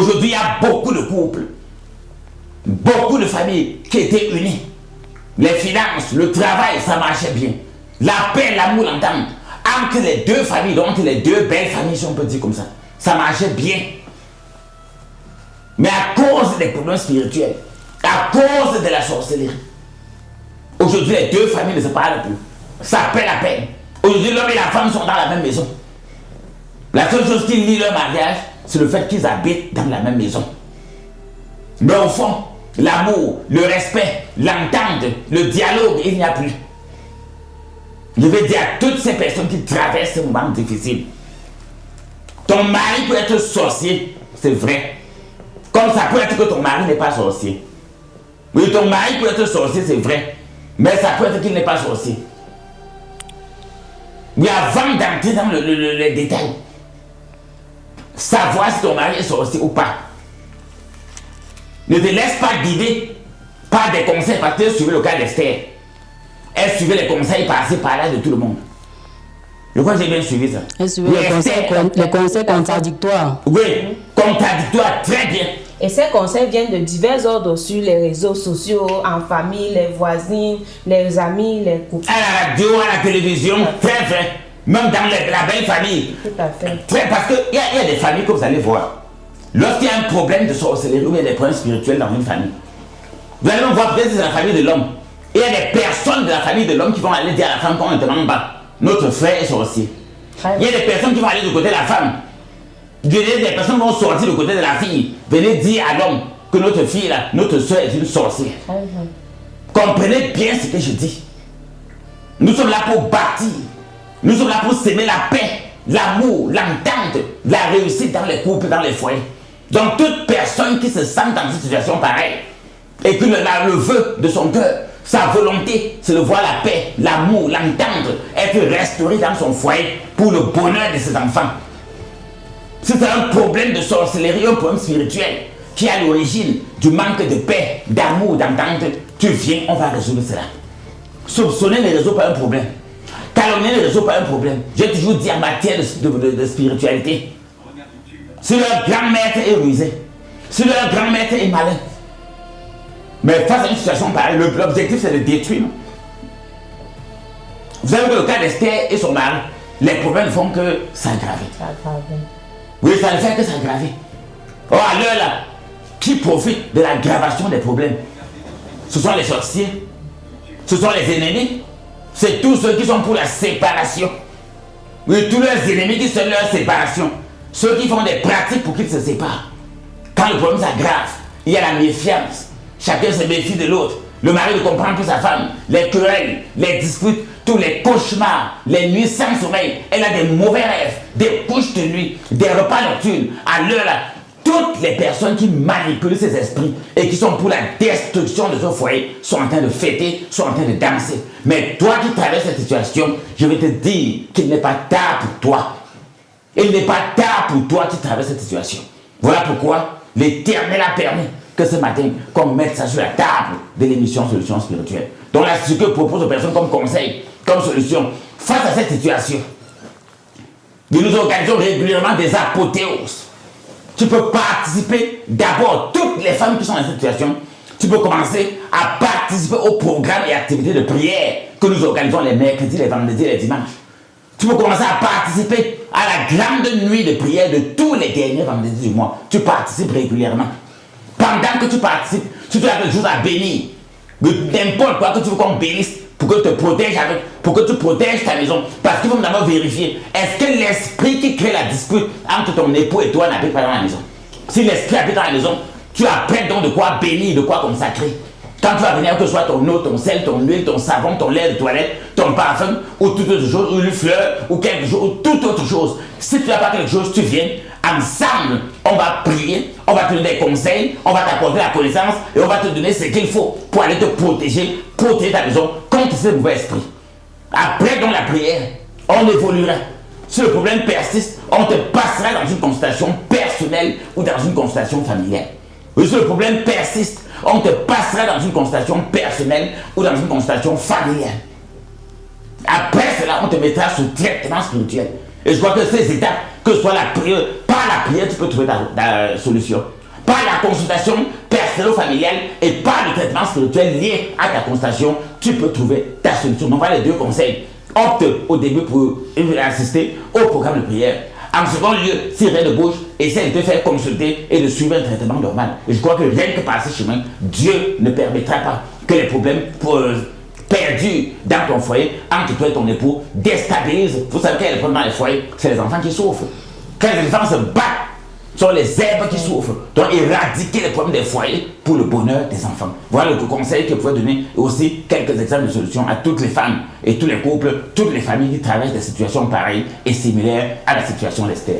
Aujourd'hui, il y a beaucoup de couples, beaucoup de familles qui étaient unies. Les finances, le travail, ça marchait bien. La paix, l'amour, l'entente. Entre les deux familles, donc entre les deux belles familles, si on peut dire comme ça marchait bien. Mais à cause des problèmes spirituels, à cause de la sorcellerie, aujourd'hui, les deux familles ne se parlent plus. Ça paie la peine. Aujourd'hui, l'homme et la femme sont dans la même maison. La seule chose qui lie leur mariage, c'est le fait qu'ils habitent dans la même maison. Mais au fond, l'amour, le respect, l'entente, le dialogue, il n'y a plus. Je vais dire à toutes ces personnes qui traversent ce moment difficile, ton mari peut être sorcier, c'est vrai. Comme ça peut être que ton mari n'est pas sorcier. Oui, ton mari peut être sorcier, c'est vrai. Mais ça peut être qu'il n'est pas sorcier. Mais avant d'entrer dans les détails, savoir si ton mari est sorcier ou pas. Ne te laisse pas guider par des conseils, parce que suivez le cas d'Esther. Elle suivait les conseils passés par là de tout le monde. Je crois que j'ai bien suivi ça. Elle suivait les conseils contradictoires. Oui, contradictoires, très bien. Et ces conseils viennent de divers ordres sur les réseaux sociaux, en famille, les voisins, les amis, les couples. À la radio, à la télévision, très vrai. Même dans la belle famille. Tout à fait. Très, parce qu'il y a des familles que vous allez voir. Lorsqu'il y a un problème de sorcellerie ou il y a des problèmes spirituels dans une famille, vous allez même voir peut-être que c'est la famille de l'homme. Et il y a des personnes de la famille de l'homme qui vont aller dire à la femme qu'on ne demande pas. Notre frère est sorcier. Il y a des personnes qui vont aller du côté de la femme. Des personnes vont sortir du côté de la fille. Venez dire à l'homme que notre fille, là, notre soeur est une sorcière. Comprenez bien ce que je dis. Nous sommes là pour bâtir. Nous sommes là pour s'aimer la paix, l'amour, l'entente, la réussite dans les couples, dans les foyers. Donc toute personne qui se sent dans une situation pareille et qui le veut de son cœur, sa volonté, c'est de voir la paix, l'amour, l'entente, être restauré dans son foyer pour le bonheur de ses enfants. Si c'est un problème de sorcellerie, un problème spirituel qui est à l'origine du manque de paix, d'amour, d'entente, tu viens, on va résoudre cela. Soupçonner les réseaux, pas un problème. Calomnier les réseaux, pas un problème. J'ai toujours dit en matière de spiritualité, si leur grand maître est rusé, si leur grand maître est malin, mais face à une situation pareille, l'objectif c'est de détruire. Vous savez que le cas d'Esther et son mari, les problèmes font que s'aggraver. Oui, ça ne fait que s'aggraver. Or, à l'heure là, qui profite de l'aggravation des problèmes? Ce sont les sorciers, ce sont les ennemis, c'est tous ceux qui sont pour la séparation. Oui, tous leurs ennemis qui sont leur séparation. Ceux qui font des pratiques pour qu'ils se séparent. Quand le problème s'aggrave, il y a la méfiance. Chacun se méfie de l'autre. Le mari ne comprend plus sa femme. Les querelles, les disputes, tous les cauchemars, les nuits sans sommeil. Elle a des mauvais rêves, des couches de nuit, des repas nocturnes. À l'heure là, toutes les personnes qui manipulent ces esprits et qui sont pour la destruction de ce foyer sont en train de fêter, sont en train de danser. Mais toi qui traverses cette situation, je vais te dire qu'il n'est pas tard pour toi. Il n'est pas tard pour toi qui traverses cette situation. Voilà pourquoi l'Éternel a permis que ce matin, qu'on mette ça sur la table de l'émission Solutions Spirituelles. Donc là, ce que propose aux personnes comme conseil, comme solution, face à cette situation, nous organisons régulièrement des apothéoses. Tu peux participer d'abord, toutes les femmes qui sont dans cette situation, tu peux commencer à participer aux programmes et activités de prière que nous organisons les mercredis, les vendredis et les dimanches. Tu peux commencer à participer à la grande nuit de prière de tous les derniers vendredis du mois. Tu participes régulièrement. Pendant que tu participes, tu as quelque chose à bénir. N'importe quoi que tu veux qu'on bénisse pour que tu protèges ta maison. Parce qu'il faut d'abord vérifier, est-ce que l'esprit qui crée la dispute entre ton époux et toi n'habite pas dans la maison? Si l'esprit habite dans la maison, tu as prêt donc de quoi bénir, de quoi consacrer. Quand tu vas venir, que ce soit ton eau, ton sel, ton huile, ton savon, ton lait de toilette, ton parfum, ou toute autre chose, ou une fleur, ou quelque chose, ou toute autre chose. Si tu n'as pas quelque chose, tu viens, ensemble, on va prier, on va te donner des conseils, on va t'apporter la connaissance, et on va te donner ce qu'il faut pour aller te protéger ta maison contre ces mauvais esprits. Après, dans la prière, on évoluera. Si le problème persiste, on te passera dans une consultation personnelle ou dans une consultation familiale. Et si le problème persiste, on te passera dans une consultation personnelle ou dans une consultation familiale. Après cela, on te mettra sous traitement spirituel. Et je crois que ces étapes, que ce soit la prière, pas Par la prière, tu peux trouver ta solution. Par la consultation personnelle-familiale et par le traitement spirituel lié à ta consultation, tu peux trouver ta solution. Donc voilà les deux conseils. Opte au début pour assister au programme de prière. En second lieu, si rien ne bouge, essaie de te faire consulter et de suivre un traitement normal. Et je crois que rien que par ce chemin, Dieu ne permettra pas que les problèmes perdus dans ton foyer, entre toi et ton époux, déstabilisent. Vous savez quel est le problème dans les foyers? C'est les enfants qui souffrent. Quand les enfants se battent, ce sont les herbes qui souffrent. Donc éradiquer les problèmes des foyers pour le bonheur des enfants. Voilà le conseil que je pouvais donner et aussi quelques exemples de solutions à toutes les femmes et tous les couples, toutes les familles qui traversent des situations pareilles et similaires à la situation d'Esther.